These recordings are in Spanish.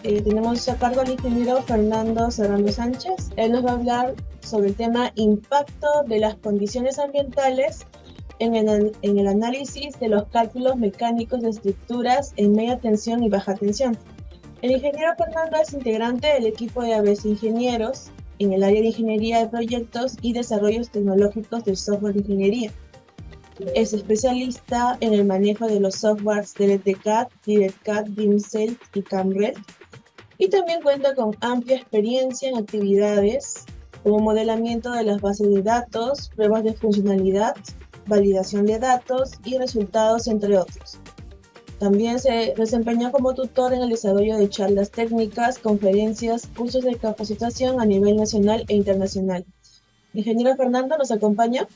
tenemos a cargo al ingeniero Fernando Serrano Sánchez. Él nos va a hablar sobre el tema impacto de las condiciones ambientales en el análisis de los cálculos mecánicos de estructuras en media tensión y baja tensión. El ingeniero Fernando es integrante del equipo de ABS Ingenieros en el área de ingeniería de proyectos y desarrollos tecnológicos del software de ingeniería. Es especialista en el manejo de los softwares DLTCAD, DirectCAD, DIMCELL y CAMRED, y también cuenta con amplia experiencia en actividades como modelamiento de las bases de datos, pruebas de funcionalidad, validación de datos y resultados, entre otros. También se desempeñó como tutor en el desarrollo de charlas técnicas, conferencias, cursos de capacitación a nivel nacional e internacional. Ingeniero Fernando, ¿nos acompaña?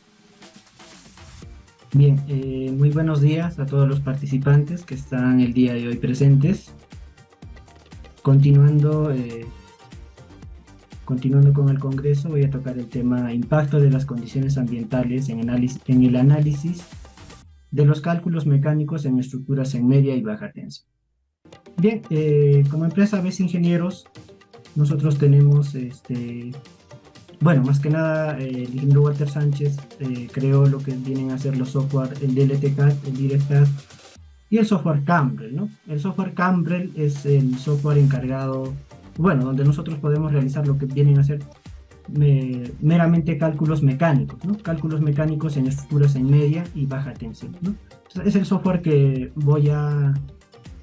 Bien, muy buenos días a todos los participantes que están el día de hoy presentes. Continuando con el Congreso, voy a tocar el tema impacto de las condiciones ambientales en el análisis de los cálculos mecánicos en estructuras en media y baja tensión. Bien, como empresa ABS Ingenieros, nosotros tenemos, más que nada, el ingeniero Walter Sánchez creó lo que vienen a ser los software, el DLTCAD, el DirectCAD y el software CAMREL, ¿no? El software CAMREL es el software encargado, donde nosotros podemos realizar lo que vienen a ser meramente cálculos mecánicos, ¿no? Cálculos mecánicos en estructuras en media y baja tensión, ¿no? Entonces, es el software que voy a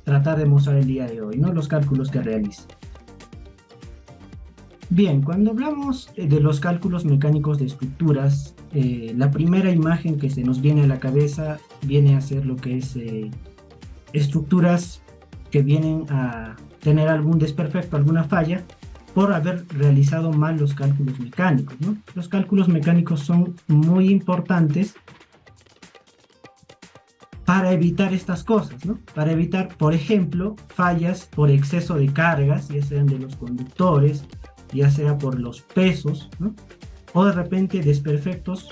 tratar de mostrar el día de hoy, ¿no? Los cálculos que realizo. Bien, cuando hablamos de los cálculos mecánicos de estructuras, la primera imagen que se nos viene a la cabeza viene a ser lo que es estructuras que vienen a tener algún desperfecto, alguna falla, por haber realizado mal los cálculos mecánicos, ¿no? Los cálculos mecánicos son muy importantes para evitar estas cosas, ¿no? Para evitar, por ejemplo, fallas por exceso de cargas, ya sean de los conductores, ya sea por los pesos, ¿no? O de repente desperfectos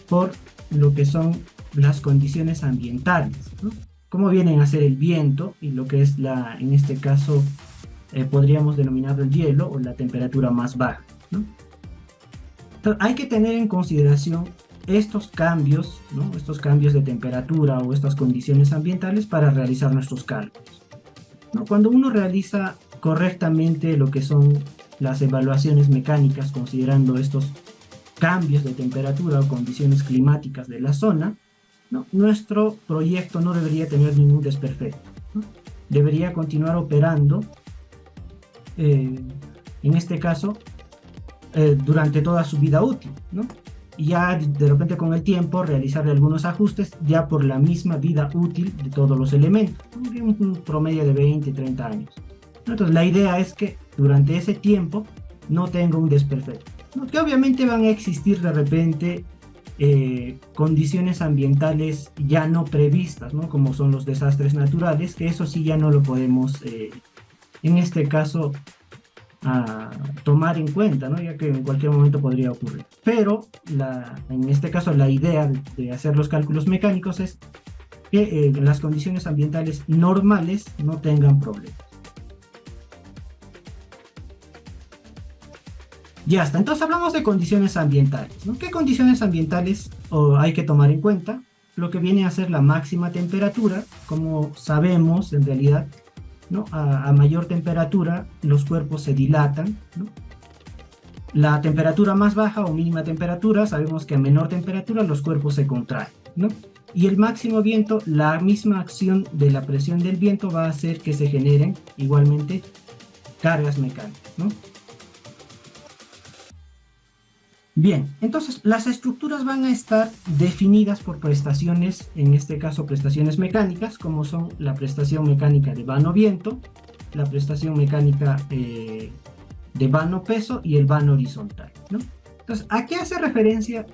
por lo que son las condiciones ambientales, ¿no? Como vienen a ser el viento y lo que es en este caso, podríamos denominarlo el hielo o la temperatura más baja, ¿no? Entonces, hay que tener en consideración estos cambios, ¿no? Estos cambios de temperatura o estas condiciones ambientales para realizar nuestros cálculos, ¿no? Cuando uno realiza correctamente lo que son las evaluaciones mecánicas considerando estos cambios de temperatura o condiciones climáticas de la zona, ¿no? Nuestro proyecto no debería tener ningún desperfecto, ¿no? Debería continuar operando, en este caso, durante toda su vida útil, ¿no? Y ya de repente con el tiempo realizarle algunos ajustes ya por la misma vida útil de todos los elementos, un promedio de 20, 30 años. Entonces la idea es que durante ese tiempo no tenga un desperfecto, ¿no? Que obviamente van a existir de repente condiciones ambientales ya no previstas, ¿no? Como son los desastres naturales, que eso sí ya no lo podemos en este caso tomar en cuenta, ¿no? Ya que en cualquier momento podría ocurrir. Pero en este caso la idea de hacer los cálculos mecánicos es que las condiciones ambientales normales no tengan problemas. Ya está, entonces hablamos de condiciones ambientales, ¿no? ¿Qué condiciones ambientales hay que tomar en cuenta? Lo que viene a ser la máxima temperatura, como sabemos en realidad, ¿no? A mayor temperatura los cuerpos se dilatan, ¿no? La temperatura más baja o mínima temperatura, sabemos que a menor temperatura los cuerpos se contraen, ¿no? Y el máximo viento, la misma acción de la presión del viento va a hacer que se generen igualmente cargas mecánicas, ¿no? Bien, entonces las estructuras van a estar definidas por prestaciones, en este caso prestaciones mecánicas, como son la prestación mecánica de vano-viento, la prestación mecánica de vano-peso y el vano horizontal, ¿no? Entonces, ¿a qué hace referencia?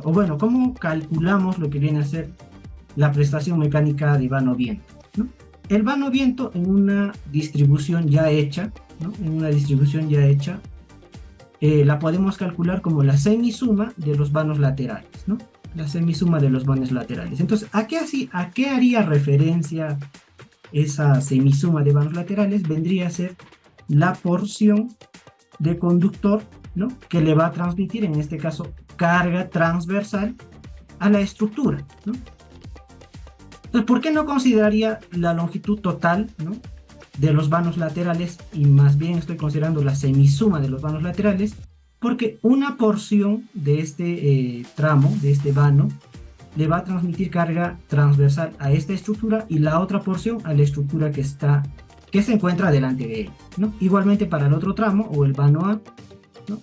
¿Cómo calculamos lo que viene a ser la prestación mecánica de vano-viento, ¿no? El vano-viento en una distribución ya hecha, ¿no? En una distribución ya hecha, la podemos calcular como la semisuma de los vanos laterales, ¿no? La semisuma de los vanos laterales. Entonces, ¿a qué haría referencia esa semisuma de vanos laterales vendría a ser la porción de conductor, ¿no?, que le va a transmitir, en este caso, carga transversal a la estructura, ¿no? Entonces, ¿por qué no consideraría la longitud total, ¿no?, de los vanos laterales, y más bien estoy considerando la semisuma de los vanos laterales? Porque una porción de este tramo, de este vano, le va a transmitir carga transversal a esta estructura y la otra porción a la estructura que se encuentra delante de él, ¿no? Igualmente para el otro tramo, o el vano A, ¿no?,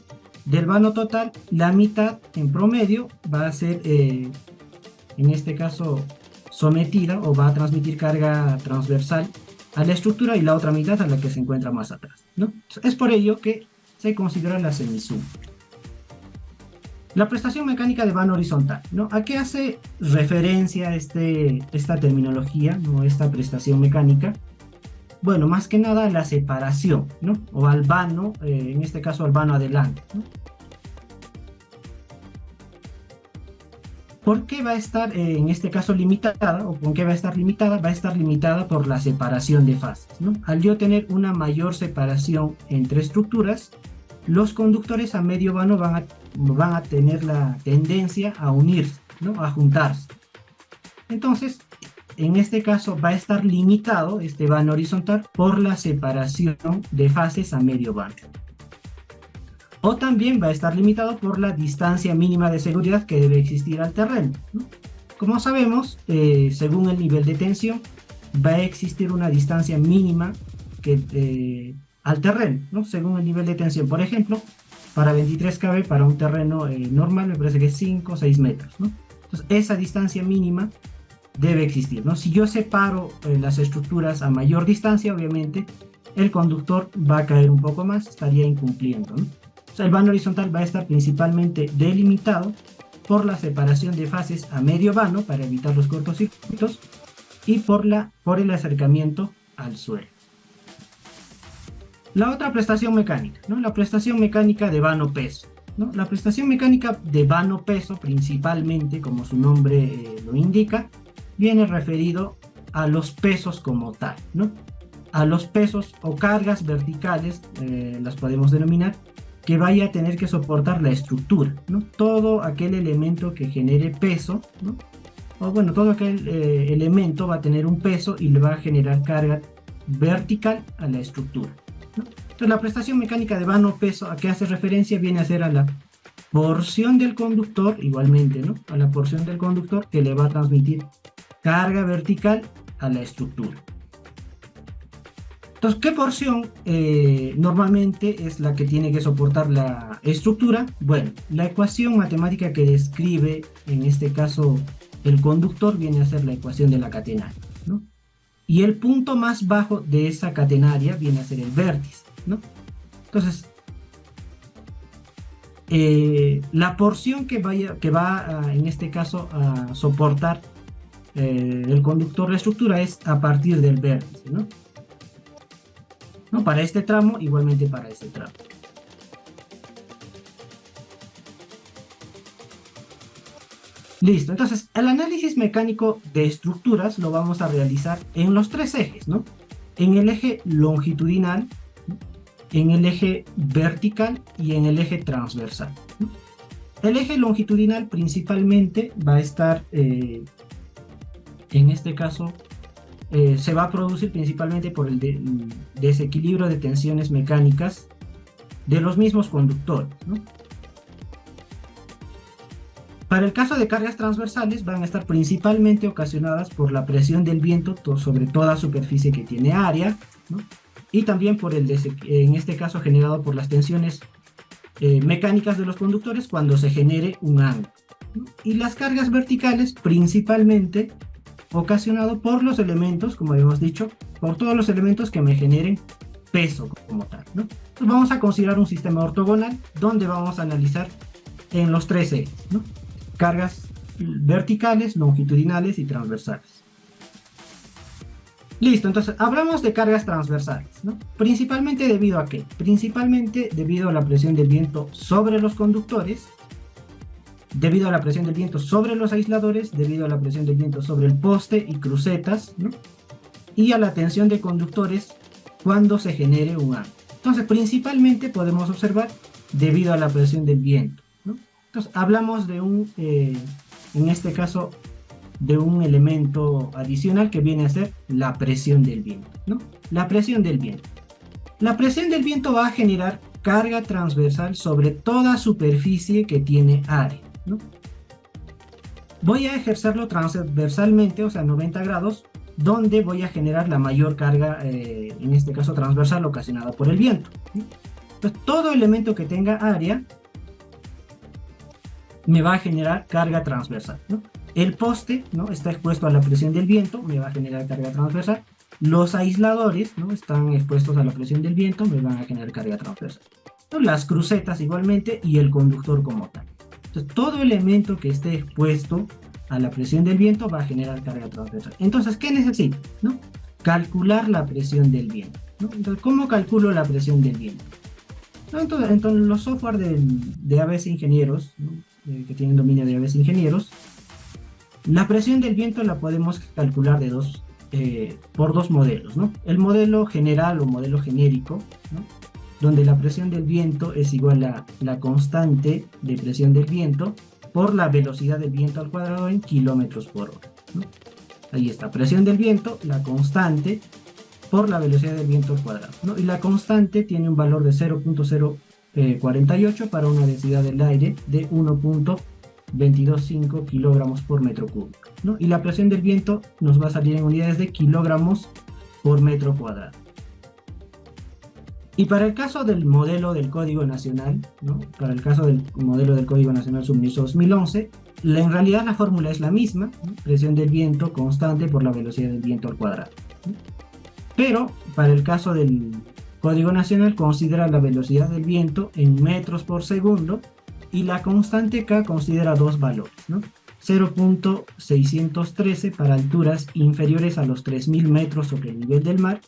del vano total, la mitad en promedio va a ser, en este caso, sometida, o va a transmitir carga transversal a la estructura, y la otra mitad a la que se encuentra más atrás, ¿no? Es por ello que se considera la semisuma. La prestación mecánica de vano horizontal, ¿no? ¿A qué hace referencia esta terminología, ¿no?, esta prestación mecánica? Bueno, más que nada a la separación, ¿no?, o al vano, en este caso al vano adelante, ¿no? ¿Por qué va a estar, en este caso, limitada, o con qué va a estar limitada? Va a estar limitada por la separación de fases, ¿no? Al yo tener una mayor separación entre estructuras, los conductores a medio vano van a tener la tendencia a unirse, ¿no?, a juntarse. Entonces, en este caso va a estar limitado este vano horizontal por la separación de fases a medio vano. O también va a estar limitado por la distancia mínima de seguridad que debe existir al terreno, ¿no? Como sabemos, según el nivel de tensión, va a existir una distancia mínima al terreno, ¿no?, según el nivel de tensión. Por ejemplo, para 23 kV, para un terreno normal, me parece que es 5 o 6 metros, ¿no? Entonces, esa distancia mínima debe existir, ¿no? Si yo separo las estructuras a mayor distancia, obviamente, el conductor va a caer un poco más, estaría incumpliendo, ¿no? O sea, el vano horizontal va a estar principalmente delimitado por la separación de fases a medio vano para evitar los cortocircuitos, y por el acercamiento al suelo. La otra prestación mecánica, ¿no?, la prestación mecánica de vano peso, ¿no? La prestación mecánica de vano peso, principalmente, como su nombre lo indica, viene referido a los pesos como tal, ¿no? A los pesos o cargas verticales, las podemos denominar, que vaya a tener que soportar la estructura, ¿no? Todo aquel elemento que genere peso, ¿no?, o bueno, todo aquel elemento va a tener un peso y le va a generar carga vertical a la estructura, ¿no? Entonces, la prestación mecánica de vano peso, ¿a qué hace referencia? Viene a ser a la porción del conductor, igualmente, ¿no?, a la porción del conductor que le va a transmitir carga vertical a la estructura. Entonces, ¿qué porción normalmente es la que tiene que soportar la estructura? Bueno, la ecuación matemática que describe, en este caso, el conductor, viene a ser la ecuación de la catenaria, ¿no? Y el punto más bajo de esa catenaria viene a ser el vértice, ¿no? Entonces, la porción que va en este caso a soportar el conductor, la estructura, es a partir del vértice, ¿no? ¿No? Para este tramo, igualmente para este tramo. Listo, entonces el análisis mecánico de estructuras lo vamos a realizar en los tres ejes, ¿no? En el eje longitudinal, en el eje vertical y en el eje transversal, ¿no? El eje longitudinal principalmente va a estar, en este caso, se va a producir principalmente por el desequilibrio de tensiones mecánicas de los mismos conductores, ¿no? Para el caso de cargas transversales, van a estar principalmente ocasionadas por la presión del viento sobre toda superficie que tiene área, ¿no? Y también por en este caso, generado por las tensiones mecánicas de los conductores cuando se genere un ángulo, ¿no? Y las cargas verticales principalmente ocasionado por los elementos, como habíamos dicho, por todos los elementos que me generen peso como tal, ¿no? Entonces vamos a considerar un sistema ortogonal donde vamos a analizar en los tres ejes, ¿no? Cargas verticales, longitudinales y transversales. Listo, entonces hablamos de cargas transversales, ¿no? Principalmente debido a ¿qué? Principalmente debido a la presión del viento sobre los conductores, debido a la presión del viento sobre los aisladores, debido a la presión del viento sobre el poste y crucetas, ¿no? y a la tensión de conductores cuando se genere un ángulo. Entonces, principalmente podemos observar debido a la presión del viento, ¿no? Entonces, hablamos de en este caso, de un elemento adicional que viene a ser la presión del viento, ¿no? La presión del viento. La presión del viento va a generar carga transversal sobre toda superficie que tiene área, ¿no? Voy a ejercerlo transversalmente, o sea, 90 grados, donde voy a generar la mayor carga, en este caso transversal, ocasionada por el viento, ¿sí? Entonces, todo elemento que tenga área me va a generar carga transversal, ¿no? El poste, ¿no?, está expuesto a la presión del viento, me va a generar carga transversal. Los aisladores, ¿no?, están expuestos a la presión del viento, me van a generar carga transversal. Entonces, las crucetas igualmente y el conductor como tal. Entonces, todo elemento que esté expuesto a la presión del viento va a generar carga transversal. Entonces, ¿qué necesito? ¿No? Calcular la presión del viento, ¿no? Entonces, ¿cómo calculo la presión del viento? ¿No? Entonces, los software de ABS Ingenieros, ¿no?, que tienen dominio de ABS Ingenieros, la presión del viento la podemos calcular por dos modelos, ¿no? El modelo general o modelo genérico, ¿no?, donde la presión del viento es igual a la constante de presión del viento por la velocidad del viento al cuadrado en kilómetros por hora, ¿no? Ahí está, presión del viento, la constante por la velocidad del viento al cuadrado, ¿no? Y la constante tiene un valor de 0.048 para una densidad del aire de 1.225 kilogramos por metro cúbico, ¿no? Y la presión del viento nos va a salir en unidades de kilogramos por metro cuadrado. Y para el caso del modelo del Código Nacional, ¿no?, para el caso del modelo del Código Nacional Suministro 2011, en realidad la fórmula es la misma, ¿no?, presión del viento constante por la velocidad del viento al cuadrado, ¿no? Pero para el caso del Código Nacional considera la velocidad del viento en metros por segundo y la constante K considera dos valores, ¿no? 0.613 para alturas inferiores a los 3.000 metros sobre el nivel del mar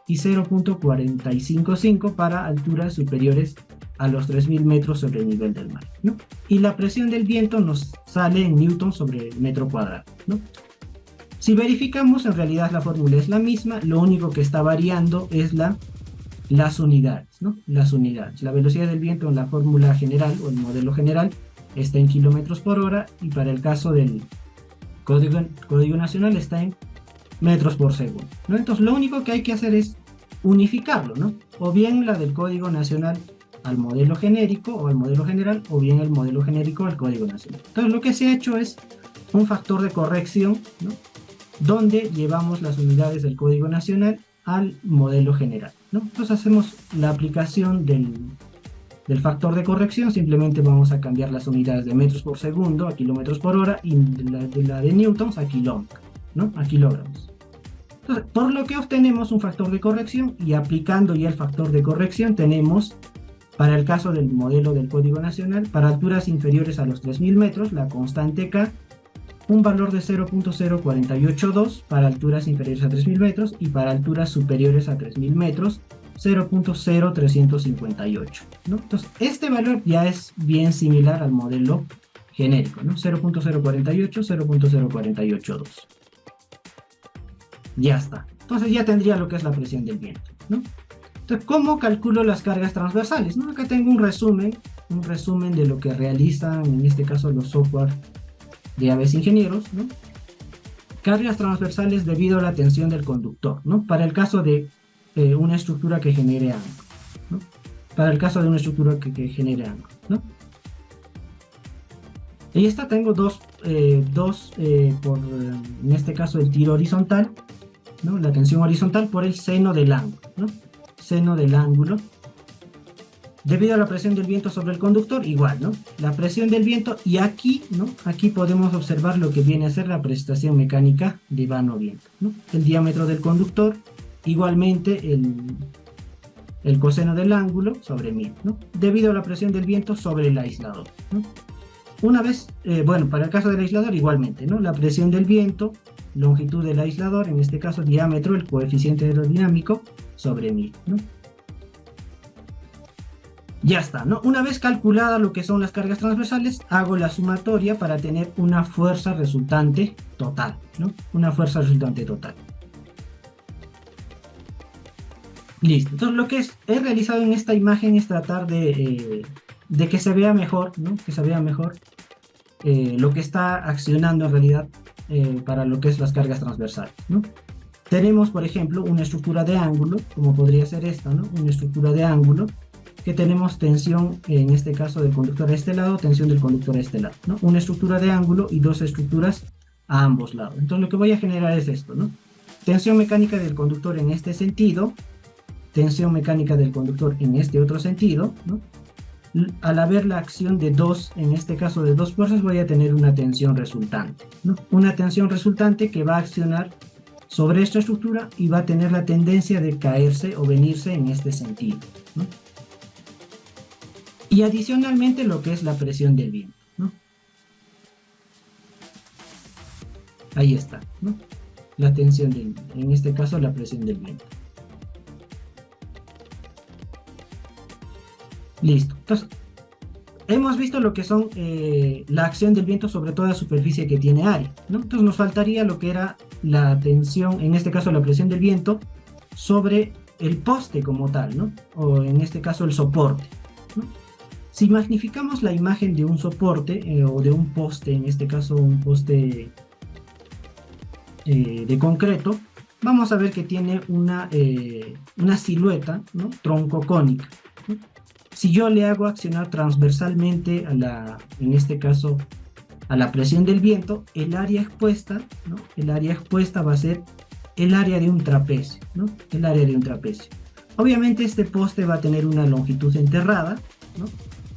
y 0.455 para alturas superiores a los 3.000 metros sobre el nivel del mar, ¿no? Y la presión del viento nos sale en newton sobre metro cuadrado, ¿no? Si verificamos, en realidad la fórmula es la misma, lo único que está variando es las unidades, ¿no? Las unidades. La velocidad del viento en la fórmula general o el modelo general está en kilómetros por hora y para el caso del Código Nacional está en metros por segundo, ¿no? Entonces lo único que hay que hacer es unificarlo, ¿no? O bien la del Código Nacional al modelo genérico o al modelo general, o bien el modelo genérico al Código Nacional. Entonces lo que se ha hecho es un factor de corrección, ¿no?, donde llevamos las unidades del Código Nacional al modelo general, ¿no? Entonces hacemos la aplicación del factor de corrección, simplemente vamos a cambiar las unidades de metros por segundo a kilómetros por hora y la de newtons a kilómetros, ¿no?, a kilogramos. Entonces, por lo que obtenemos un factor de corrección y aplicando ya el factor de corrección tenemos, para el caso del modelo del Código Nacional, para alturas inferiores a los 3.000 metros, la constante K, un valor de 0.0482 para alturas inferiores a 3.000 metros y para alturas superiores a 3.000 metros, 0.0358, ¿no? Entonces, este valor ya es bien similar al modelo genérico, ¿no? 0.048, 0.0482. Ya está. Entonces ya tendría lo que es la presión del viento, ¿no? Entonces, ¿cómo calculo las cargas transversales? ¿No? Acá tengo un resumen de lo que realizan, en este caso, los software de ABS Ingenieros, ¿no? Cargas transversales debido a la tensión del conductor, ¿no? Para el caso de una estructura que genere ángulo, ¿no? Para el caso de una estructura que genere ángulo, ¿no? Y esta tengo en este caso el tiro horizontal, ¿no?, la tensión horizontal por el seno del ángulo, ¿no? Seno del ángulo. Debido a la presión del viento sobre el conductor, igual, ¿no? La presión del viento, y aquí, ¿no?, aquí podemos observar lo que viene a ser la prestación mecánica de vano-viento, ¿no? El diámetro del conductor, igualmente el coseno del ángulo sobre 1000, ¿no? Debido a la presión del viento sobre el aislador, ¿no? Una vez, para el caso del aislador igualmente, ¿no? La presión del viento, longitud del aislador, en este caso diámetro, el coeficiente aerodinámico, sobre 1000, ¿no? Ya está, ¿no? Una vez calculada lo que son las cargas transversales, hago la sumatoria para tener una fuerza resultante total, ¿no? Una fuerza resultante total. Listo. Entonces lo que he realizado en esta imagen es tratar de que se vea mejor, ¿no? Que se vea mejor lo que está accionando en realidad para lo que es las cargas transversales, ¿no? Tenemos, por ejemplo, una estructura de ángulo, como podría ser esta, ¿no? Una estructura de ángulo, que tenemos tensión, en este caso del conductor a este lado, tensión del conductor a este lado, ¿no? Una estructura de ángulo y dos estructuras a ambos lados. Entonces lo que voy a generar es esto, ¿no? Tensión mecánica del conductor en este sentido, tensión mecánica del conductor en este otro sentido, ¿no? Al haber la acción de dos, en este caso de dos fuerzas, voy a tener una tensión resultante, ¿no? Una tensión resultante que va a accionar sobre esta estructura y va a tener la tendencia de caerse o venirse en este sentido, ¿no? Y adicionalmente lo que es la presión del viento, ¿no? Ahí está, ¿no? La tensión del, en este caso la presión del viento. Listo. Entonces, hemos visto lo que son la acción del viento sobre toda superficie que tiene área, ¿no? Entonces nos faltaría lo que era la tensión, en este caso la presión del viento, sobre el poste como tal, ¿no? O en este caso el soporte, ¿no? Si magnificamos la imagen de un soporte o de un poste, en este caso un poste de concreto, vamos a ver que tiene una silueta, ¿no? Troncocónica, ¿no? Si yo le hago accionar transversalmente a la, en este caso, a la presión del viento, el área expuesta, ¿no? El área expuesta va a ser el área de un trapecio, ¿no? El área de un trapecio. Obviamente este poste va a tener una longitud enterrada, ¿no?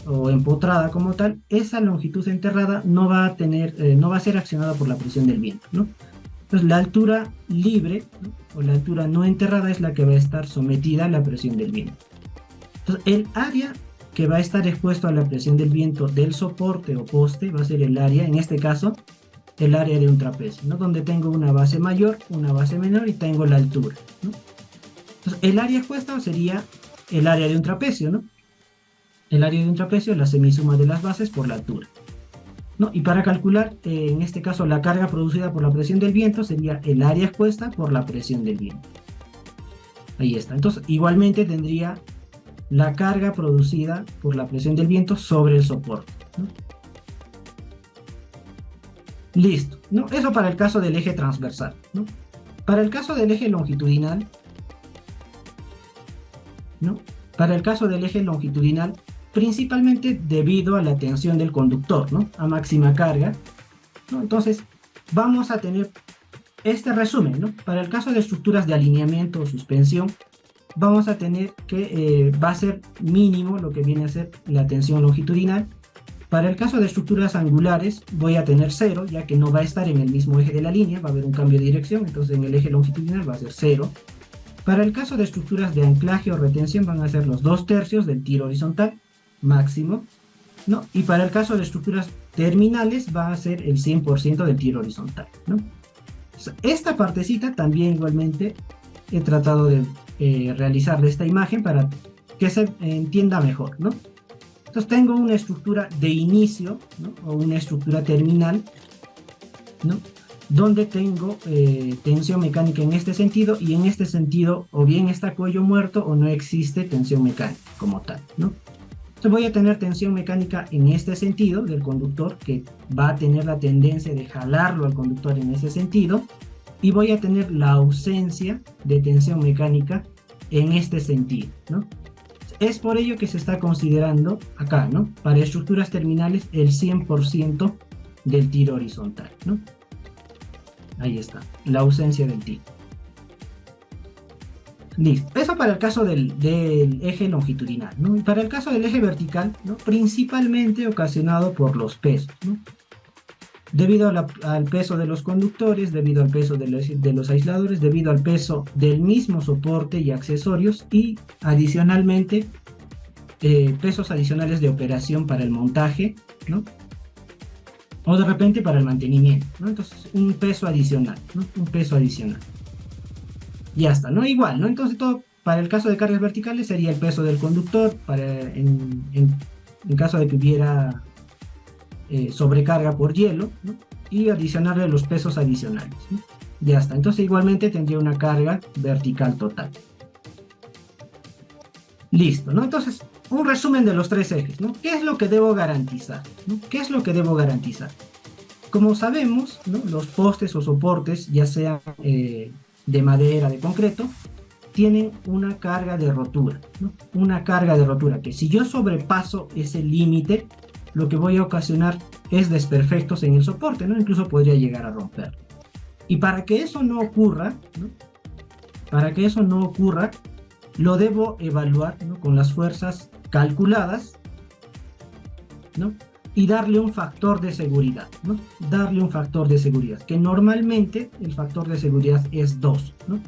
O empotrada como tal. Esa longitud enterrada no va a tener, no va a ser accionada por la presión del viento, ¿no? Entonces la altura libre, ¿no? O la altura no enterrada es la que va a estar sometida a la presión del viento. Entonces, el área que va a estar expuesto a la presión del viento del soporte o poste va a ser el área, en este caso, el área de un trapecio, ¿no? Donde tengo una base mayor, una base menor y tengo la altura, ¿no? Entonces, el área expuesta sería el área de un trapecio, ¿no? El área de un trapecio es la semisuma de las bases por la altura, ¿no? Y para calcular, en este caso, la carga producida por la presión del viento sería el área expuesta por la presión del viento. Ahí está. Entonces, igualmente tendría la carga producida por la presión del viento sobre el soporte, ¿no? Listo, ¿no? Eso para el caso del eje transversal, ¿no? Para el caso del eje longitudinal, ¿no? Para el caso del eje longitudinal, principalmente debido a la tensión del conductor, ¿no? A máxima carga, ¿no? Entonces, vamos a tener este resumen, ¿no? Para el caso de estructuras de alineamiento o suspensión, vamos a tener que va a ser mínimo lo que viene a ser la tensión longitudinal. Para el caso de estructuras angulares voy a tener 0, ya que no va a estar en el mismo eje de la línea, va a haber un cambio de dirección, entonces en el eje longitudinal va a ser 0. Para el caso de estructuras de anclaje o retención van a ser los 2/3 del tiro horizontal máximo, ¿no? Y para el caso de estructuras terminales va a ser el 100% del tiro horizontal, ¿no? Esta partecita también igualmente he tratado de realizar esta imagen para que se entienda mejor, ¿no? Entonces tengo una estructura de inicio, ¿no? O una estructura terminal, ¿no? Donde tengo tensión mecánica en este sentido, y en este sentido o bien está cuello muerto o no existe tensión mecánica como tal, ¿no? Entonces voy a tener tensión mecánica en este sentido del conductor, que va a tener la tendencia de jalarlo al conductor en ese sentido, y voy a tener la ausencia de tensión mecánica en este sentido, ¿no? Es por ello que se está considerando acá, ¿no? Para estructuras terminales el 100% del tiro horizontal, ¿no? Ahí está, la ausencia del tiro. Listo, eso para el caso del eje longitudinal, ¿no? Y para el caso del eje vertical, ¿no? Principalmente ocasionado por los pesos, ¿no? Debido al peso de los conductores, debido al peso de los aisladores, debido al peso del mismo soporte y accesorios, y adicionalmente pesos adicionales de operación para el montaje, ¿no? O de repente para el mantenimiento, ¿no? Entonces un peso adicional, ¿no? Un peso adicional. Ya está, ¿no? Igual, ¿no? Entonces todo para el caso de cargas verticales sería el peso del conductor, en caso de que hubiera sobrecarga por hielo, ¿no? Y adicionarle los pesos adicionales, ¿no? Ya está, entonces igualmente tendría una carga vertical total. Listo, ¿no? Entonces, un resumen de los tres ejes, ¿no? ¿Qué es lo que debo garantizar? ¿No? ¿Qué es lo que debo garantizar? Como sabemos, ¿no? Los postes o soportes, ya sean de madera, de concreto, tienen una carga de rotura, ¿no? Una carga de rotura, que si yo sobrepaso ese límite, lo que voy a ocasionar es desperfectos en el soporte, ¿no? Incluso podría llegar a romper. Y para que eso no ocurra, ¿no? Para que eso no ocurra, lo debo evaluar, ¿no? Con las fuerzas calculadas, ¿no? Y darle un factor de seguridad, ¿no? Darle un factor de seguridad, que normalmente el factor de seguridad es 2, ¿no?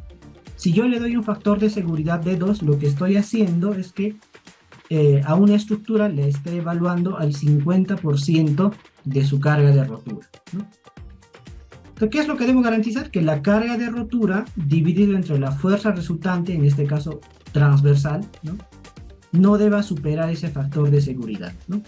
Si yo le doy un factor de seguridad de 2, lo que estoy haciendo es que a una estructura le esté evaluando al 50% de su carga de rotura, ¿no? Entonces, ¿qué es lo que debo garantizar? Que la carga de rotura dividido entre la fuerza resultante, en este caso transversal, ¿no? No deba superar ese factor de seguridad, ¿no?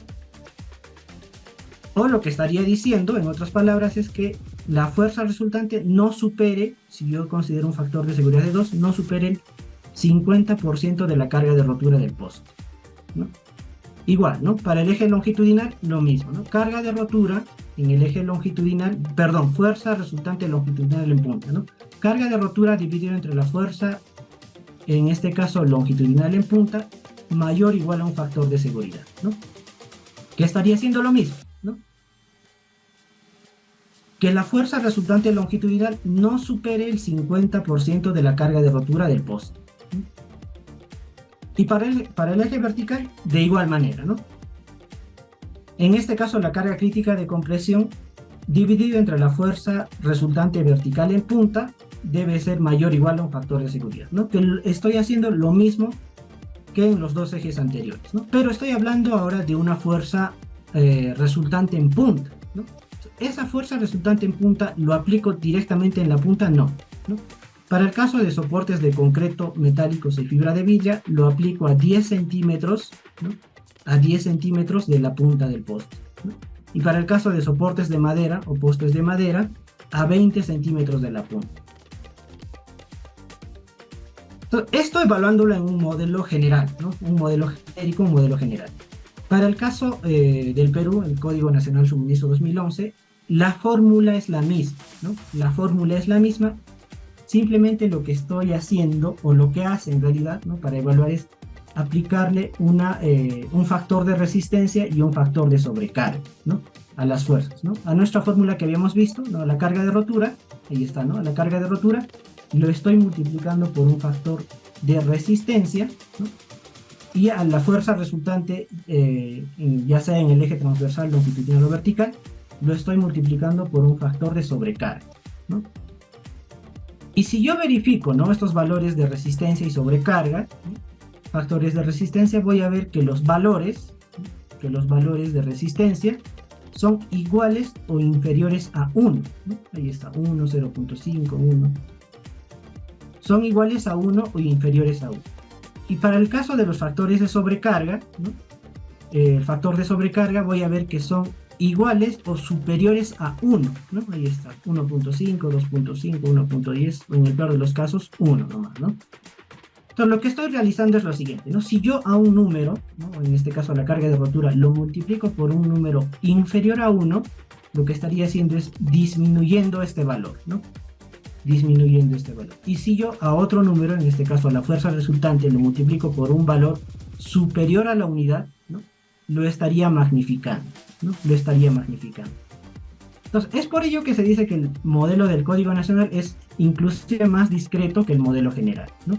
O lo que estaría diciendo, en otras palabras, es que la fuerza resultante no supere, si yo considero un factor de seguridad de 2, no supere el 50% de la carga de rotura del poste, ¿no? Igual, ¿no? Para el eje longitudinal, lo mismo, ¿no? Carga de rotura en el eje longitudinal, perdón, fuerza resultante longitudinal en punta, ¿no? Carga de rotura dividida entre la fuerza, en este caso longitudinal en punta, mayor o igual a un factor de seguridad, ¿no? Que estaría haciendo lo mismo, ¿no? Que la fuerza resultante longitudinal no supere el 50% de la carga de rotura del poste, ¿no? Y para el eje vertical, de igual manera, ¿no? En este caso, la carga crítica de compresión dividido entre la fuerza resultante vertical en punta debe ser mayor o igual a un factor de seguridad, ¿no? Que estoy haciendo lo mismo que en los dos ejes anteriores, ¿no? Pero estoy hablando ahora de una fuerza resultante en punta, ¿no? Esa fuerza resultante en punta, ¿lo aplico directamente en la punta? No, ¿no? Para el caso de soportes de concreto, metálicos y fibra de vidrio, lo aplico a 10 centímetros, ¿no? A 10 centímetros de la punta del poste, ¿no? Y para el caso de soportes de madera o postes de madera, a 20 centímetros de la punta. Entonces, esto evaluándolo en un modelo general, ¿no? Un modelo genérico, un modelo general. Para el caso del Perú, el Código Nacional Suministro 2011, la fórmula es la misma, ¿no? La fórmula es la misma. Simplemente lo que estoy haciendo, o lo que hace en realidad, ¿no? Para evaluar es aplicarle un factor de resistencia y un factor de sobrecarga, ¿no? A las fuerzas, ¿no? A nuestra fórmula que habíamos visto, ¿no? La carga de rotura, ahí está, ¿no? La carga de rotura, lo estoy multiplicando por un factor de resistencia, ¿no? Y a la fuerza resultante, ya sea en el eje transversal, longitudinal o vertical, lo estoy multiplicando por un factor de sobrecarga, ¿no? Y si yo verifico, ¿no? Estos valores de resistencia y sobrecarga, ¿no? Factores de resistencia, voy a ver que los valores, ¿no? Que los valores de resistencia son iguales o inferiores a 1, ¿no? Ahí está, 1, 0.5, 1. Son iguales a 1 o inferiores a 1. Y para el caso de los factores de sobrecarga, ¿no? El factor de sobrecarga voy a ver que son iguales o superiores a 1, ¿no? Ahí está, 1.5, 2.5, 1.10, o en el peor de los casos, 1 nomás, ¿no? Entonces lo que estoy realizando es lo siguiente, ¿no? Si yo a un número, ¿no? En este caso la carga de rotura, lo multiplico por un número inferior a 1, lo que estaría haciendo es disminuyendo este valor, ¿no? Disminuyendo este valor. Y si yo a otro número, en este caso a la fuerza resultante, lo multiplico por un valor superior a la unidad, ¿no? Lo estaría magnificando, ¿no? Lo estaría magnificando. Entonces, es por ello que se dice que el modelo del Código Nacional es inclusive más discreto que el modelo general, ¿no?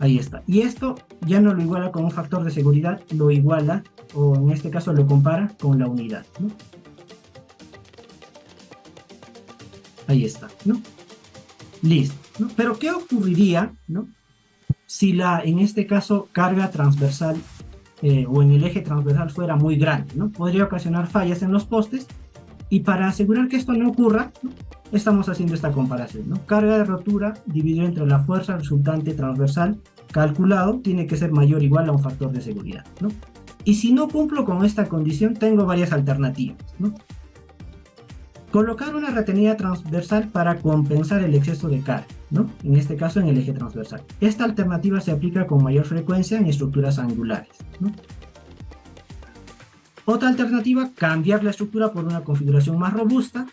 Ahí está. Y esto ya no lo iguala con un factor de seguridad, lo iguala, o en este caso lo compara con la unidad, ¿no? Ahí está, ¿no? Listo, ¿no? Pero ¿qué ocurriría, ¿no? Si en este caso, carga transversal o en el eje transversal fuera muy grande, ¿no? Podría ocasionar fallas en los postes, y para asegurar que esto no ocurra, ¿no? Estamos haciendo esta comparación, ¿no? Carga de rotura dividido entre la fuerza resultante transversal calculado tiene que ser mayor o igual a un factor de seguridad, ¿no? Y si no cumplo con esta condición, tengo varias alternativas, ¿no? Colocar una retenida transversal para compensar el exceso de carga, ¿no? En este caso en el eje transversal. Esta alternativa se aplica con mayor frecuencia en estructuras angulares, ¿no? Otra alternativa, cambiar la estructura por una configuración más robusta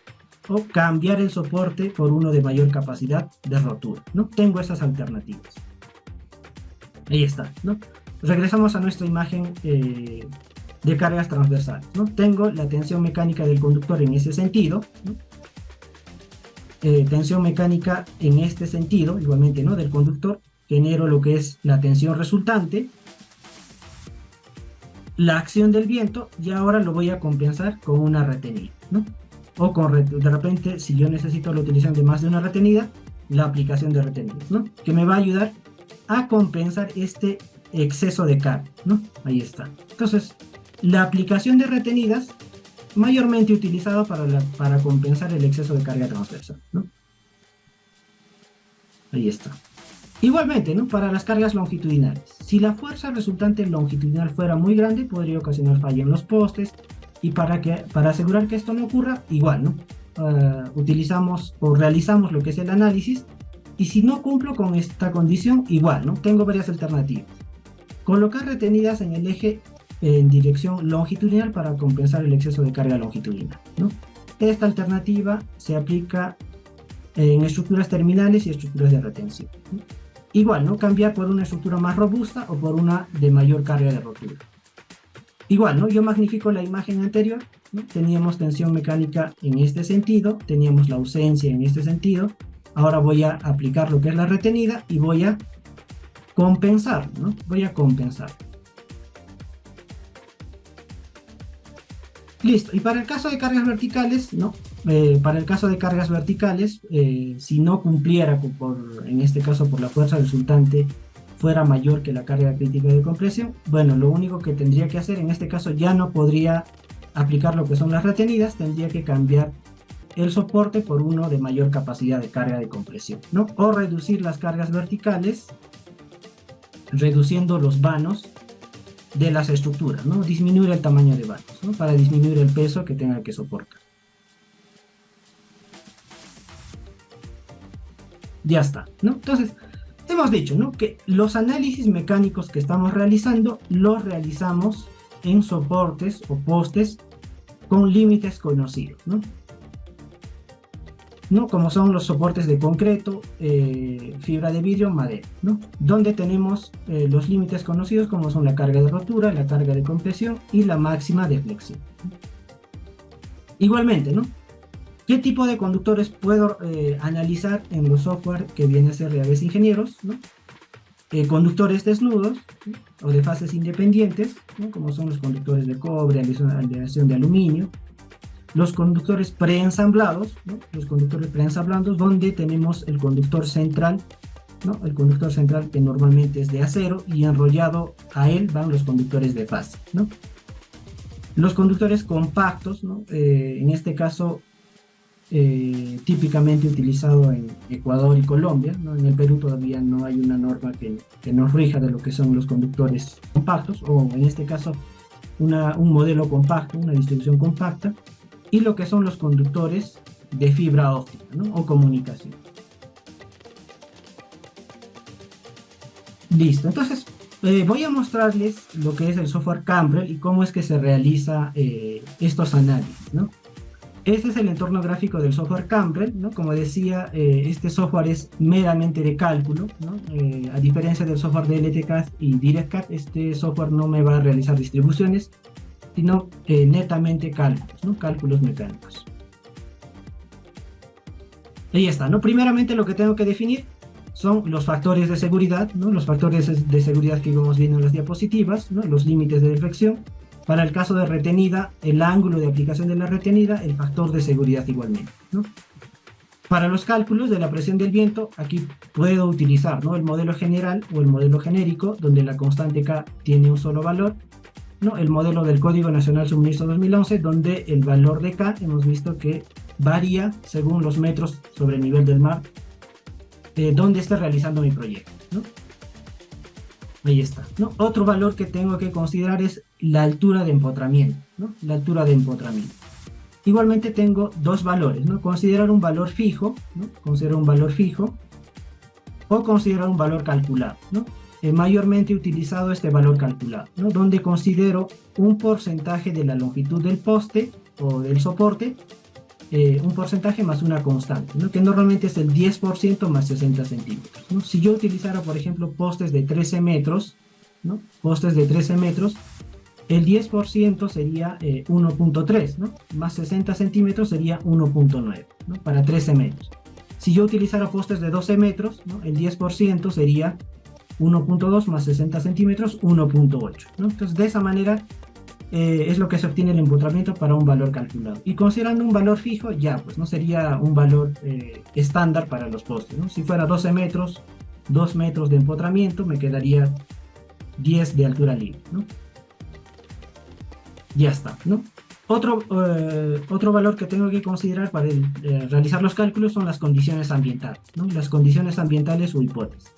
o cambiar el soporte por uno de mayor capacidad de rotura, ¿no? Tengo esas alternativas. Ahí está, ¿no? Regresamos a nuestra imagen de cargas transversales, ¿no? Tengo la tensión mecánica del conductor en ese sentido, ¿no? Tensión mecánica en este sentido, igualmente, ¿no? Del conductor, genero lo que es la tensión resultante, la acción del viento, y ahora lo voy a compensar con una retenida, ¿no? O de repente, si yo necesito la utilización de más de una retenida, la aplicación de retenidas, ¿no? Que me va a ayudar a compensar este exceso de carga, ¿no? Ahí está. Entonces, la aplicación de retenidas mayormente utilizada para compensar el exceso de carga transversal, ¿no? Ahí está. Igualmente, ¿no? Para las cargas longitudinales. Si la fuerza resultante longitudinal fuera muy grande, podría ocasionar falla en los postes. Y para asegurar que esto no ocurra, igual, ¿no? Utilizamos o realizamos lo que es el análisis. Y si no cumplo con esta condición, igual, ¿no? Tengo varias alternativas. Colocar retenidas en el eje en dirección longitudinal para compensar el exceso de carga longitudinal, ¿no? Esta alternativa se aplica en estructuras terminales y estructuras de retención, ¿no? Igual, ¿no? Cambiar por una estructura más robusta o por una de mayor carga de rotura. Igual, ¿no? Yo magnifico la imagen anterior, ¿no? Teníamos tensión mecánica en este sentido, teníamos la ausencia en este sentido. Ahora voy a aplicar lo que es la retenida y voy a compensar, ¿no? Voy a compensar. Listo. Y para el caso de cargas verticales, ¿no? Para el caso de cargas verticales, si no cumpliera en este caso por la fuerza resultante fuera mayor que la carga crítica de compresión, bueno, lo único que tendría que hacer en este caso ya no podría aplicar lo que son las retenidas, tendría que cambiar el soporte por uno de mayor capacidad de carga de compresión, ¿no? O reducir las cargas verticales reduciendo los vanos de las estructuras, ¿no? Disminuir el tamaño de vanos, ¿no? Para disminuir el peso que tenga que soportar. Ya está, ¿no? Entonces, hemos dicho, ¿no? Que los análisis mecánicos que estamos realizando los realizamos en soportes o postes con límites conocidos, ¿no? ¿No? Como son los soportes de concreto, fibra de vidrio, madera, ¿no? Donde tenemos los límites conocidos como son la carga de rotura, la carga de compresión y la máxima de flexión. Igualmente, ¿no? ¿Qué tipo de conductores puedo analizar en los software que viene a ser de Aves Ingenieros, ¿no? Conductores desnudos, ¿no? O de fases independientes, ¿no? Como son los conductores de cobre, aleación de aluminio. Los conductores preensamblados, ¿no? Los conductores preensamblados donde tenemos el conductor central, ¿no? El conductor central que normalmente es de acero y enrollado a él van los conductores de fase, ¿no? Los conductores compactos, ¿no? En este caso típicamente utilizado en Ecuador y Colombia, ¿no? En el Perú todavía no hay una norma que nos rija de lo que son los conductores compactos, o en este caso un modelo compacto, una distribución compacta, y lo que son los conductores de fibra óptica, ¿no? O comunicación. Listo, entonces voy a mostrarles lo que es el software Cambrel y cómo es que se realiza estos análisis, ¿no? Este es el entorno gráfico del software Cambrel, ¿no? Como decía, este software es meramente de cálculo, ¿no? A diferencia del software de LTCAD y DirectCAD, este software no me va a realizar distribuciones, sino netamente cálculos, ¿no? Cálculos mecánicos. Ahí está, ¿no? Primeramente lo que tengo que definir son los factores de seguridad, ¿no? Los factores de seguridad que íbamos viendo en las diapositivas, ¿no? Los límites de deflexión. Para el caso de retenida, el ángulo de aplicación de la retenida, el factor de seguridad igualmente, ¿no? Para los cálculos de la presión del viento, aquí puedo utilizar, ¿no? El modelo general o el modelo genérico, donde la constante K tiene un solo valor, ¿no? El modelo del Código Nacional Suministro 2011, donde el valor de K hemos visto que varía según los metros sobre el nivel del mar, donde esté realizando mi proyecto, ¿no? Ahí está, ¿no? Otro valor que tengo que considerar es la altura de empotramiento, ¿no? La altura de empotramiento. Igualmente tengo dos valores, ¿no? Considerar un valor fijo, ¿no? Considero un valor fijo o considerar un valor calculado, ¿no? Mayormente he utilizado este valor calculado, ¿no? Donde considero un porcentaje de la longitud del poste o del soporte, un porcentaje más una constante, ¿no? Que normalmente es el 10% más 60 centímetros, ¿no? Si yo utilizara, por ejemplo, postes de 13 metros, ¿no? Postes de 13 metros, el 10% sería 1.3, ¿no? Más 60 centímetros sería 1.9, ¿no? Para 13 metros. Si yo utilizara postes de 12 metros, ¿no? El 10% sería 1.2 más 60 centímetros, 1.8, ¿no? Entonces, de esa manera es lo que se obtiene el empotramiento para un valor calculado. Y considerando un valor fijo, ya, pues no sería un valor estándar para los postes, ¿no? Si fuera 12 metros, 2 metros de empotramiento, me quedaría 10 de altura libre, ¿no? Ya está, ¿no? Otro valor que tengo que considerar para realizar los cálculos son las condiciones ambientales, ¿no? Las condiciones ambientales o hipótesis,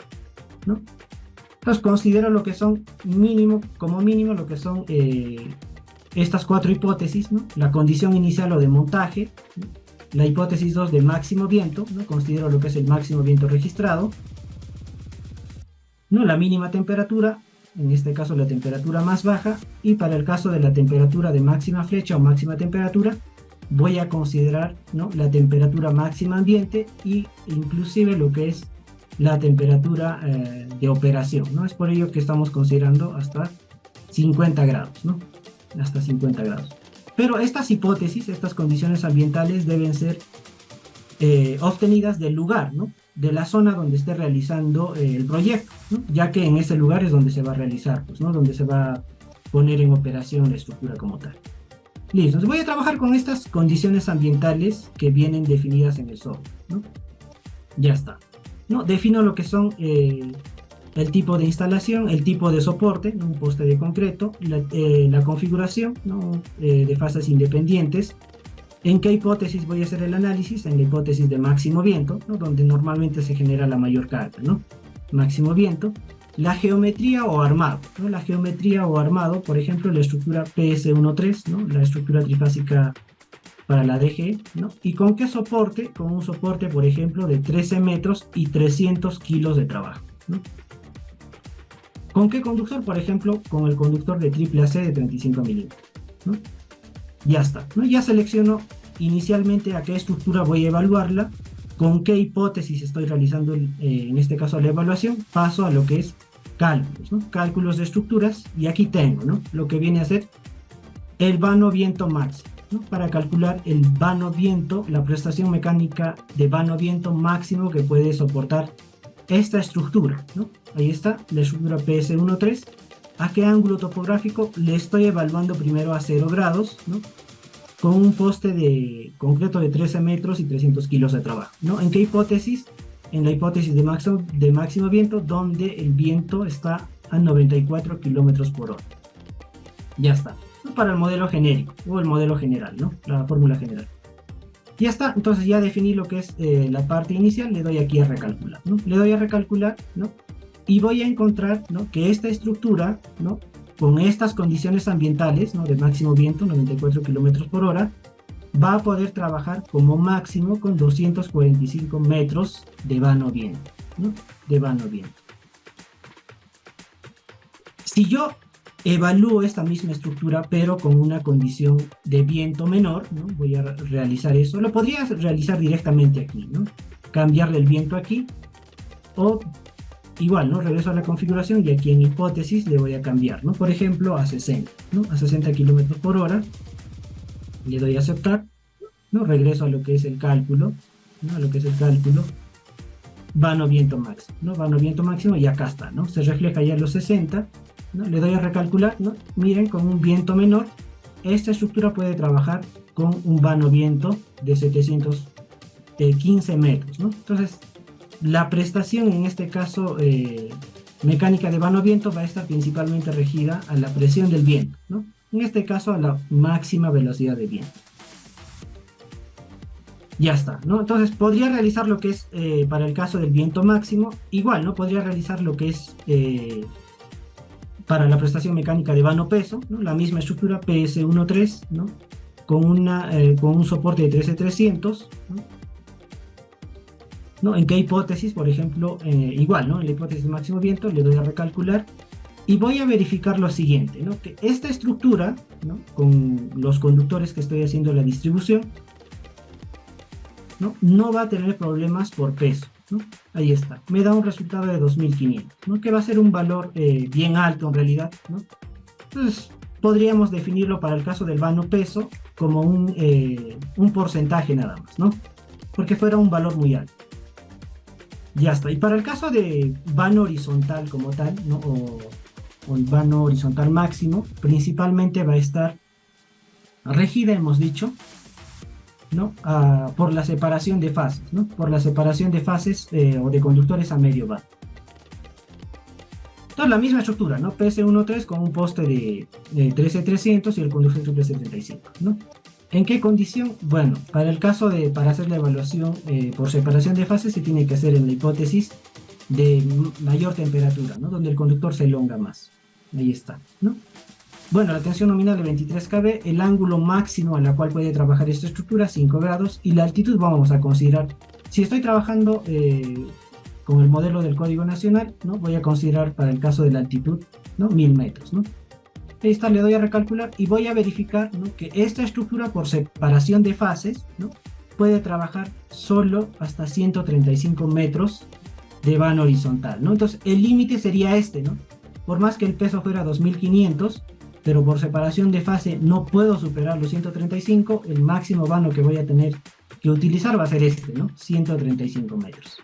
¿no? Entonces considero lo que son como mínimo lo que son estas 4 hipótesis, ¿no? La condición inicial o de montaje, ¿no? La hipótesis 2 de máximo viento, ¿no? Considero lo que es el máximo viento registrado, ¿no? La mínima temperatura, en este caso la temperatura más baja, y para el caso de la temperatura de máxima flecha o máxima temperatura, voy a considerar, ¿no? La temperatura máxima ambiente y inclusive lo que es la temperatura de operación, ¿no? Es por ello que estamos considerando hasta 50 grados, ¿no? Hasta 50 grados. Pero estas hipótesis, estas condiciones ambientales deben ser obtenidas del lugar, ¿no? De la zona donde esté realizando el proyecto, ¿no? Ya que en ese lugar es donde se va a realizar, pues, ¿no? Donde se va a poner en operación la estructura como tal. Listo, entonces voy a trabajar con estas condiciones ambientales que vienen definidas en el software, ¿no? Ya está, ¿no? Defino lo que son el tipo de instalación, el tipo de soporte, ¿no? Un poste de concreto, la configuración, ¿no? De fases independientes. ¿En qué hipótesis voy a hacer el análisis? En la hipótesis de máximo viento, ¿no? Donde normalmente se genera la mayor carga, ¿no? Máximo viento. La geometría o armado, ¿no? La geometría o armado, por ejemplo, la estructura PS13, ¿no? La estructura trifásica para la DG, ¿no? ¿Y con qué soporte? Con un soporte, por ejemplo, de 13 metros y 300 kilos de trabajo, ¿no? ¿Con qué conductor? Por ejemplo, con el conductor de AAC de 35 milímetros, ¿no? Ya está, ¿no? Ya selecciono inicialmente a qué estructura voy a evaluarla, con qué hipótesis estoy realizando, en este caso, la evaluación. Paso a lo que es cálculos, ¿no? Cálculos de estructuras, y aquí tengo, ¿no? Lo que viene a ser el vano viento máximo, ¿no? Para calcular el vano viento, la prestación mecánica de vano viento máximo que puede soportar esta estructura, ¿no? Ahí está, la estructura PS13. ¿A qué ángulo topográfico? Le estoy evaluando primero a 0 grados, ¿no? Con un poste de concreto de 13 metros y 300 kilos de trabajo, ¿no? ¿En qué hipótesis? En la hipótesis de máximo viento, donde el viento está a 94 kilómetros por hora. Ya está, ¿no? Para el modelo genérico, o el modelo general, ¿no? La fórmula general. Ya está, entonces ya definí lo que es la parte inicial, le doy aquí a recalcular, ¿no? Le doy a recalcular, ¿no? Y voy a encontrar, ¿no? Que esta estructura, ¿no? Con estas condiciones ambientales, ¿no? De máximo viento, 94 kilómetros por hora, va a poder trabajar como máximo con 245 metros de vano viento, ¿no? De vano viento. Si yo evalúo esta misma estructura, pero con una condición de viento menor, ¿no? Voy a realizar eso. Lo podría realizar directamente aquí, ¿no? Cambiarle el viento aquí, o igual, ¿no? Regreso a la configuración y aquí en hipótesis le voy a cambiar, ¿no? Por ejemplo, a 60, ¿no? A 60 kilómetros por hora. Le doy a aceptar, ¿no? Regreso a lo que es el cálculo, ¿no? A lo que es el cálculo. Vano viento máximo, ¿no? Vano viento máximo, y acá está, ¿no? Se refleja ya los 60, ¿no? Le doy a recalcular, ¿no? Miren, con un viento menor, esta estructura puede trabajar con un vano viento de 715 metros, ¿no? Entonces, la prestación, en este caso, mecánica de vano viento, va a estar principalmente regida a la presión del viento, ¿no? En este caso, a la máxima velocidad de viento. Ya está, ¿no? Entonces, podría realizar lo que es, para el caso del viento máximo, igual, ¿no? Podría realizar lo que es, para la prestación mecánica de vano peso, ¿no? La misma estructura PS13, ¿no? Con un soporte de 13300, ¿no? ¿no? ¿En qué hipótesis? Por ejemplo, igual, ¿no? En la hipótesis de máximo viento le doy a recalcular y voy a verificar lo siguiente, ¿no? Que esta estructura, ¿no? Con los conductores que estoy haciendo la distribución, ¿no? No va a tener problemas por peso, ¿no? Ahí está, me da un resultado de 2500, ¿no? Que va a ser un valor bien alto en realidad, ¿no? Entonces, podríamos definirlo para el caso del vano peso como un porcentaje nada más, ¿no? Porque fuera un valor muy alto. Ya está. Y para el caso de vano horizontal como tal, ¿no? O el vano horizontal máximo, principalmente va a estar regida, hemos dicho, ¿no? Por la separación de fases, ¿no? Por la separación de fases o de conductores a medio vano. Entonces la misma estructura, ¿no? PS13 con un poste de 13300 y el conductor PS35, ¿no? ¿En qué condición? Bueno, para el caso para hacer la evaluación por separación de fases se tiene que hacer en la hipótesis de mayor temperatura, ¿no? Donde el conductor se elonga más. Ahí está, ¿no? Bueno, la tensión nominal de 23 kV, el ángulo máximo a la cual puede trabajar esta estructura, 5 grados, y la altitud vamos a considerar, si estoy trabajando con el modelo del Código Nacional, ¿no? Voy a considerar para el caso de la altitud, ¿no? 1000 metros, ¿no? Ahí está, le doy a recalcular y voy a verificar, ¿no? Que esta estructura por separación de fases, ¿no? Puede trabajar solo hasta 135 metros de vano horizontal, ¿no? Entonces el límite sería este, ¿no? Por más que el peso fuera 2500, pero por separación de fase no puedo superar los 135, el máximo vano que voy a tener que utilizar va a ser este, ¿no? 135 metros.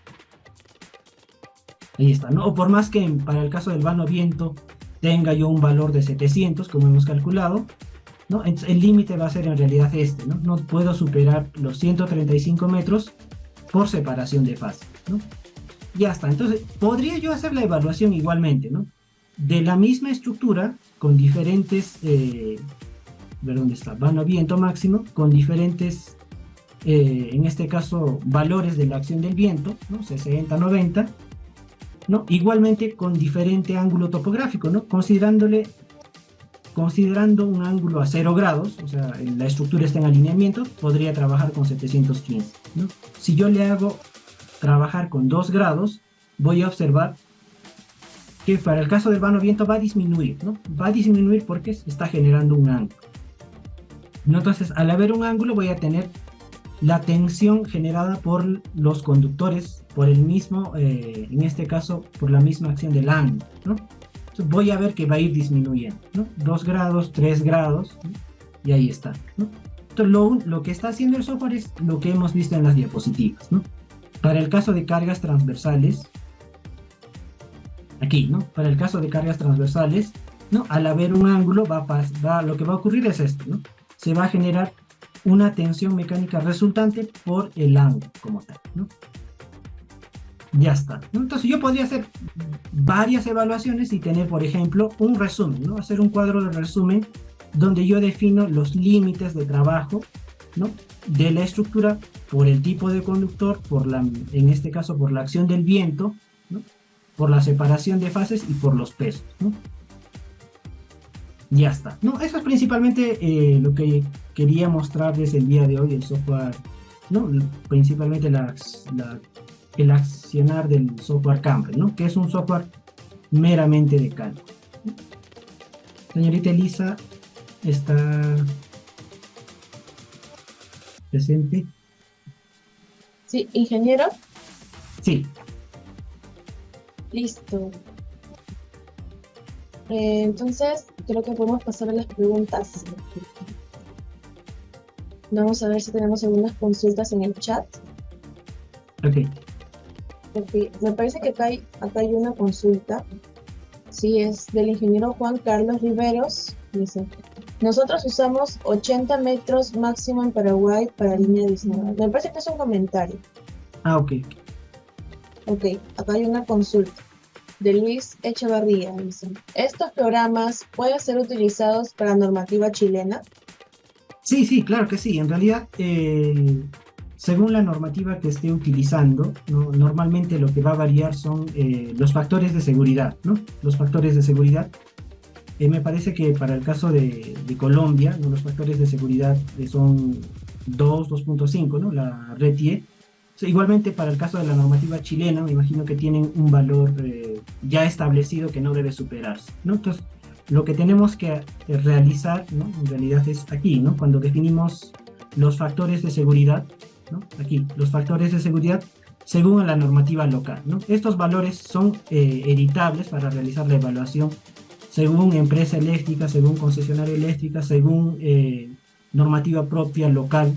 Ahí está, ¿no? O por más que para el caso del vano viento tenga yo un valor de 700, como hemos calculado, ¿no? El límite va a ser en realidad este, ¿no? No puedo superar los 135 metros por separación de fase, ¿no? Ya está, entonces podría yo hacer la evaluación igualmente, ¿no? De la misma estructura, con diferentes, ver dónde está, vano viento máximo, con diferentes, en este caso, valores de la acción del viento, ¿no? 60, 90, ¿no? Igualmente con diferente ángulo topográfico, ¿no? Considerando un ángulo a 0 grados, o sea, la estructura está en alineamiento, podría trabajar con 715, ¿no? Si yo le hago trabajar con 2 grados, voy a observar que para el caso del vano viento va a disminuir, ¿no? Va a disminuir porque está generando un ángulo, ¿no? Entonces, al haber un ángulo, voy a tener la tensión generada por los conductores, por el mismo, en este caso, por la misma acción del ángulo, ¿no? Entonces, voy a ver que va a ir disminuyendo, ¿no? 2 grados, 3 grados, ¿no? Y ahí está, ¿no? Entonces, lo que está haciendo el software es lo que hemos visto en las diapositivas, ¿no? Para el caso de cargas transversales, aquí, ¿no? Para el caso de cargas transversales, ¿no? Al haber un ángulo, lo que va a ocurrir es esto, ¿no? Se va a generar una tensión mecánica resultante por el ángulo como tal, ¿no? Ya está, ¿no? Entonces yo podría hacer varias evaluaciones y tener, por ejemplo, un resumen, ¿no? Hacer un cuadro de resumen donde yo defino los límites de trabajo, ¿no? De la estructura por el tipo de conductor, en este caso por la acción del viento, ¿no? Por la separación de fases y por los pesos, ¿no? Ya está, ¿no? Eso es principalmente lo que quería mostrarles el día de hoy, el software, ¿no? Principalmente el accionar del software Cambre, ¿no? Que es un software meramente de cálculo. Señorita Elisa, ¿está presente? Sí, ingeniero. Sí. Listo. Entonces, creo que podemos pasar a las preguntas. Vamos a ver si tenemos algunas consultas en el chat. Ok. Porque me parece que acá hay una consulta. Sí, es del ingeniero Juan Carlos Riveros. Dice, nosotros usamos 80 metros máximo en Paraguay para línea adicional. Me parece que es un comentario. Ah, ok. Ok, acá hay una consulta de Luis Echevarría. Dice, ¿estos programas pueden ser utilizados para normativa chilena? Sí, claro que sí. En realidad, según la normativa que esté utilizando, ¿no? Normalmente lo que va a variar son los factores de seguridad, ¿no? Los factores de seguridad. Me parece que para el caso de Colombia, ¿no? Los factores de seguridad son 2.5, ¿no? La RETIE. Sí, igualmente para el caso de la normativa chilena, me imagino que tienen un valor ya establecido que no debe superarse, ¿no? Entonces, lo que tenemos que realizar, ¿no? En realidad es aquí, ¿no? Cuando definimos los factores de seguridad, ¿no? Aquí, los factores de seguridad según la normativa local, ¿no? Estos valores son editables para realizar la evaluación según empresa eléctrica, según concesionaria eléctrica, según normativa propia local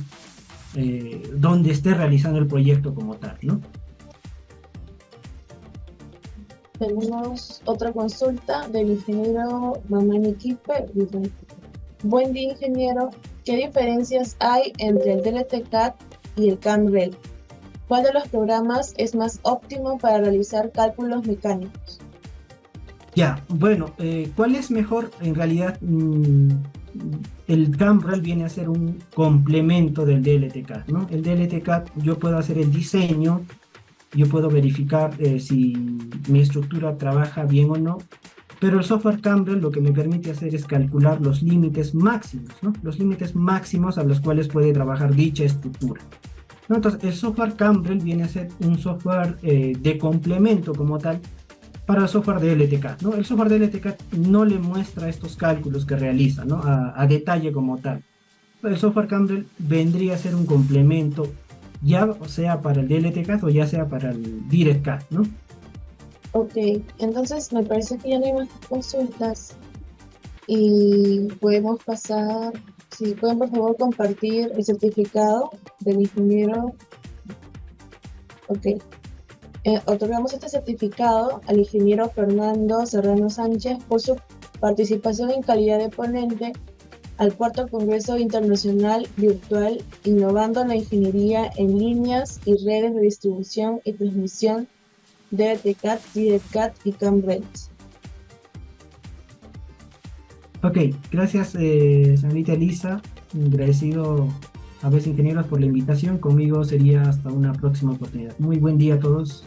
donde esté realizando el proyecto como tal, ¿no? Tenemos otra consulta del ingeniero Mamani Quispe. Dice, buen día, ingeniero. ¿Qué diferencias hay entre el DLT-CAD y el CAMREL? ¿Cuál de los programas es más óptimo para realizar cálculos mecánicos? Ya, bueno, ¿cuál es mejor? En realidad, el CAMREL viene a ser un complemento del DLT-CAD, ¿no? El DLT-CAD yo puedo hacer el diseño, yo puedo verificar si mi estructura trabaja bien o no, pero el software CAMREL lo que me permite hacer es calcular los límites máximos, ¿no? Los límites máximos a los cuales puede trabajar dicha estructura, ¿no? Entonces, el software CAMREL viene a ser un software de complemento como tal para el software de LTK, ¿no? El software de LTK no le muestra estos cálculos que realiza, ¿no? A detalle como tal. El software CAMREL vendría a ser un complemento, ya sea para el DLTK o ya sea para el DirectCAD, ¿no? Ok, entonces me parece que ya no hay más consultas y podemos pasar, si pueden por favor compartir el certificado del ingeniero. Ok, otorgamos este certificado al ingeniero Fernando Serrano Sánchez por su participación en calidad de ponente al cuarto Congreso Internacional Virtual Innovando la Ingeniería en Líneas y Redes de Distribución y Transmisión de DLT-CAD, DirectCAD y CAMREL. Ok, gracias, señorita Elisa. Agradecido a vez ingenieros por la invitación. Conmigo sería hasta una próxima oportunidad. Muy buen día a todos.